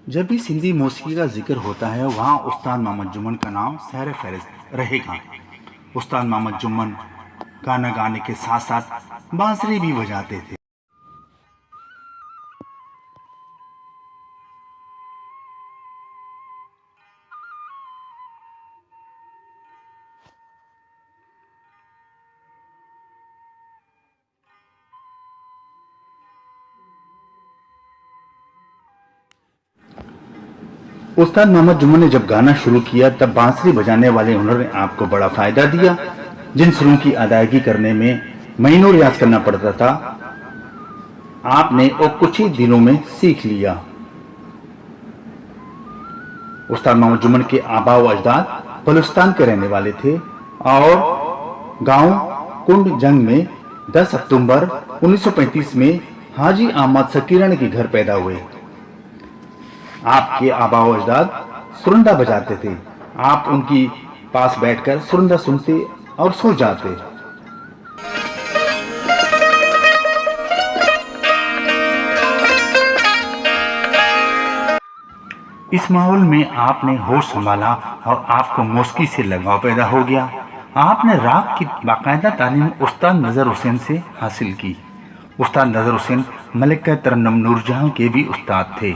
جب بھی سندھی موسیقی کا ذکر ہوتا ہے وہاں استاد محمد جمن کا نام سیر فہرست رہے گا۔ استاد محمد جمن گانا گانے کے ساتھ ساتھ بانسری بھی بجاتے تھے۔ استاد محمد جمن نے جب گانا شروع کیا تب بانسری بجانے والے ہنر نے آپ کو بڑا فائدہ دیا۔ جن سروں کی ادائیگی کرنے میں مہینوں ریاض کرنا پڑتا تھا آپ نے وہ کچھ ہی دنوں میں سیکھ لیا۔ استاد محمد جمن کے آباء و اجداد بلوچستان کے رہنے والے تھے اور گاؤں کنڈ جنگ میں 10 اکتوبر 1935 میں حاجی احمد سکیرن کے گھر پیدا ہوئے۔ آپ کے آباء و اجداد سرندہ بجاتے تھے۔ آپ ان کی پاس بیٹھ کر سرندہ سنتے اور سو جاتے۔ اس ماحول میں آپ نے ہوش سنبھالا اور آپ کو موسیقی سے لگاؤ پیدا ہو گیا۔ آپ نے راگ کی باقاعدہ تعلیم استاد نظر حسین سے حاصل کی۔ استاد نظر حسین ملکہ ترنم نور جہاں کے بھی استاد تھے۔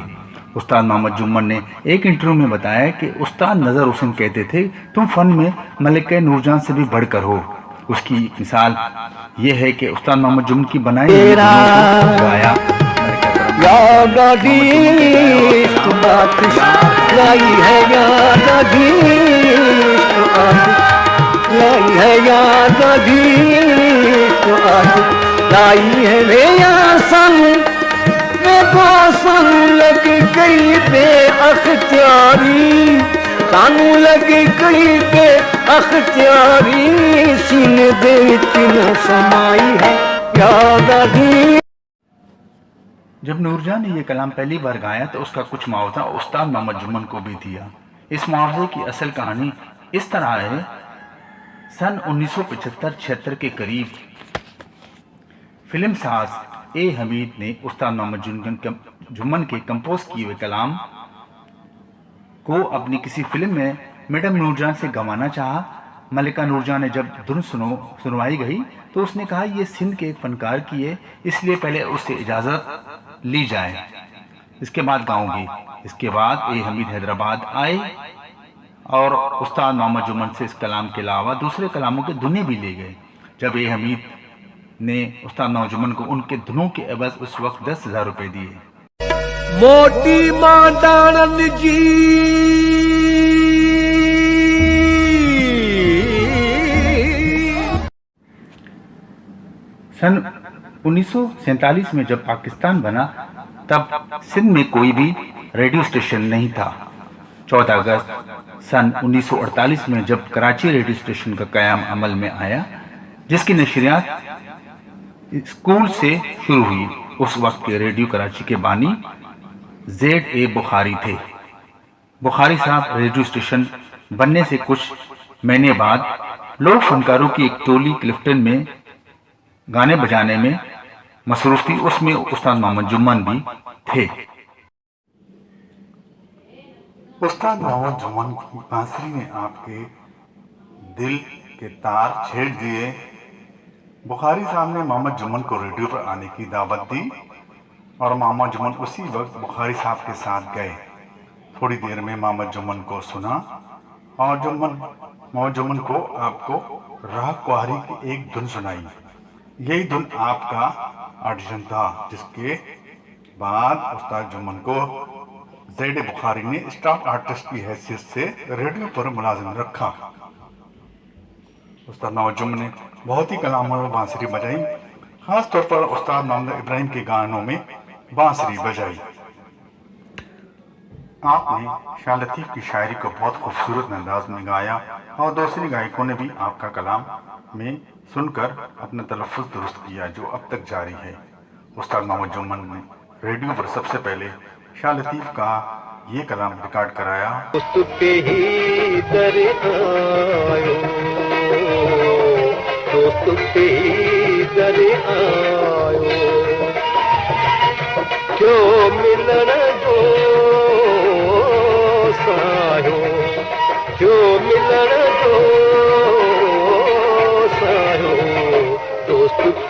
استاد محمد جمن نے ایک انٹرویو میں بتایا کہ استاد نظر حسین کہتے تھے تم فن میں ملکہ نور جہاں سے بھی بڑھ کر ہو۔ اس کی مثال یہ ہے کہ استاد محمد جمن کی بنائی ہوئی دھنوں کو گایا لگ گئی بے اختیاری، سانو لگ گئی بے اختیاری، سینے دے وچ نہ سمائی ہے یاد آدھی۔ جب نور جہاں نے یہ کلام پہلی بار گایا تو اس کا کچھ معاوضہ استاد محمد جمن کو بھی دیا۔ اس معاوضے کی اصل کہانی اس طرح ہے۔ سن 1975-76 کے قریب فلم ساز اے حمید نے استاد محمد جمن کے کمپوز کیے ہوئے کلام کو اپنی کسی فلم میں میڈم نور جہاں سے گوانا چاہا۔ ملکہ نور جہاں نے جب دھن سنوائی گئی تو اس نے کہا یہ سندھ کے ایک فنکار کی ہے، اس لیے پہلے اس سے اجازت لی جائے، اس کے بعد گاؤں گی۔ اس کے بعد اے حمید حیدرآباد آئے اور استاد محمد جمن سے اس کلام کے علاوہ دوسرے کلاموں کے دھنے بھی لے گئے۔ جب اے حمید نے استاد محمد جمن کو ان کے دھنوں کے عوض اس وقت 10,000 روپے دیے۔ موٹی ماں دانن جی سن 1947 میں جب پاکستان بنا تب سندھ میں کوئی بھی ریڈیو اسٹیشن نہیں تھا۔ 14 اگست سن 1948 میں جب کراچی ریڈیو اسٹیشن کا قیام عمل میں آیا جس کی نشریات اسکول سے شروع ہوئی، اس وقت کے ریڈیو کراچی کے بانی ZA بخاری تھے۔ بخاری صاحب ریڈیو اسٹیشن بننے سے کچھ مہینے بعد لوک فنکاروں کی ایک ٹولی کلفٹن میں گانے بجانے میں مصروف تھی، اس میں استاد محمد جمن بھی تھے۔ استاد محمد جمن کی بانسری نے آپ کے دل کے تار چھیڑ دیے۔ بخاری صاحب نے محمد جمن کو ریڈیو پر آنے کی دعوت دی اور محمد جمن اسی وقت بخاری صاحب کے ساتھ گئے۔ تھوڑی دیر میں محمد جمن کو سنا اور محمد جمن کو آپ کو راگ کوہاری کی ایک دھن سنائی۔ یہی دھن آپ کا آڈیشن تھا، جس کے بعد استاد جمن کو ZA بخاری نے اسٹاف آرٹسٹ کی حیثیت سے ریڈیو پر ملازم رکھا۔ استاد محمد جمن نے بہت ہی کلاموں میں بانسری بجائی، خاص طور پر استاد محمد ابراہیم کے گانوں میں بانسری بجائی۔ آپ نے شاہ لطیف کی شاعری کو بہت خوبصورت انداز میں گایا اور دوسری گائکوں نے بھی آپ کا کلام میں سن کر اپنا تلفظ درست کیا، جو اب تک جاری ہے۔ استاد محمد جمن نے ریڈیو پر سب سے پہلے شاہ لطیف کا یہ کلام ریکارڈ کرایا۔ کیوں ملن جو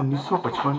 1955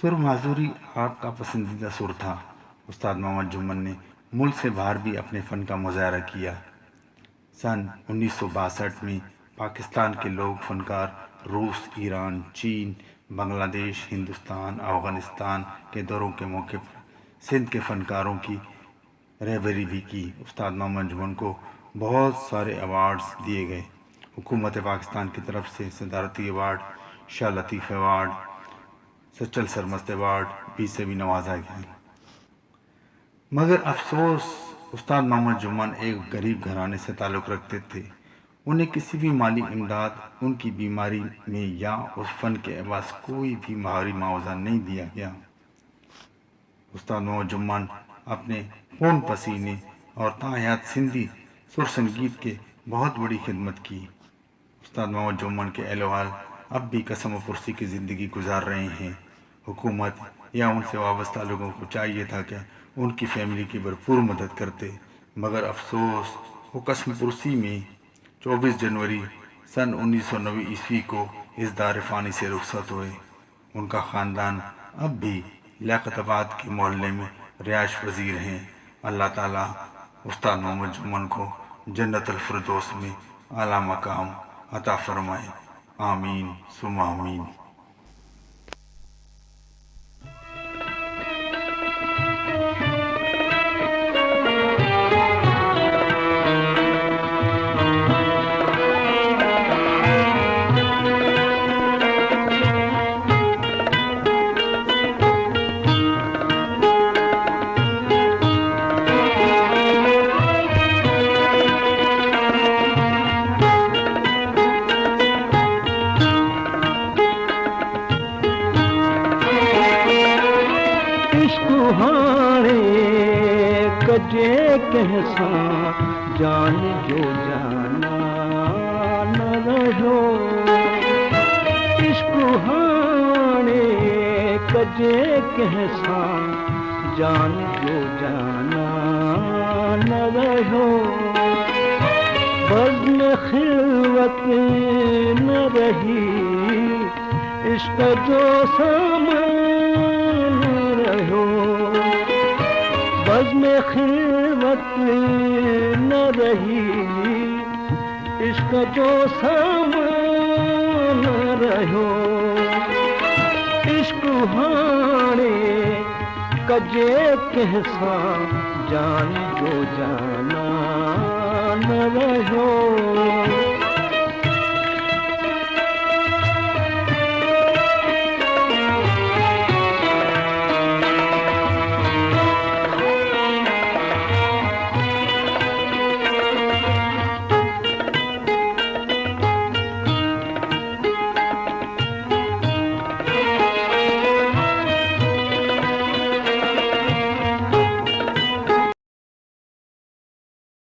سر معذوری آپ کا پسندیدہ سر تھا۔ استاد محمد جمن نے ملک سے باہر بھی اپنے فن کا مظاہرہ کیا۔ سن 1962 میں پاکستان کے لوگ فنکار روس، ایران، چین، بنگلہ دیش، ہندوستان، افغانستان کے دوروں کے موقع پر سندھ کے فنکاروں کی رہبری بھی کی۔ استاد محمد جمن کو بہت سارے ایوارڈز دیے گئے۔ حکومت پاکستان کی طرف سے صدارتی ایوارڈ، شاہ لطیف ایوارڈ، سچل سرمست ایوارڈ بھی نوازا گیا۔ مگر افسوس استاد محمد جمن ایک غریب گھرانے سے تعلق رکھتے تھے۔ انہیں کسی بھی مالی امداد ان کی بیماری میں یا اس فن کے عوض کوئی بھی مالی معاوضہ نہیں دیا گیا۔ استاد محمد جمن اپنے خون پسینے اور تاحیات سندھی سر سنگیت کے بہت بڑی خدمت کی۔ استاد محمد جمن کے اہل وال اب بھی قسم و پرسی کی زندگی گزار رہے ہیں۔ حکومت یا ان سے وابستہ لوگوں کو چاہیے تھا کہ ان کی فیملی کی بھرپور مدد کرتے، مگر افسوس وہ قسم پرسی میں 24 جنوری سن 1990 عیسوی کو اس دار فانی سے رخصت ہوئے۔ ان کا خاندان اب بھی لیاقت آباد کے محلے میں رہائش پذیر ہیں۔ اللہ تعالیٰ استاد محمد جمن کو جنت الفردوس میں اعلیٰ مقام عطا فرمائے۔ آمین ثم آمین۔ کجے کہساں جان جو جانا نہ رہو، عشق ہانے کجے کہساں جان جو جانا نہ رہو، بزم خلوت نہ رہی عشق جو سامان رہو، بزم خلوت نہ رہی عشق جو سامان رہو، عشق ہانے کجے کہساں جان جو جانا نہ رہو۔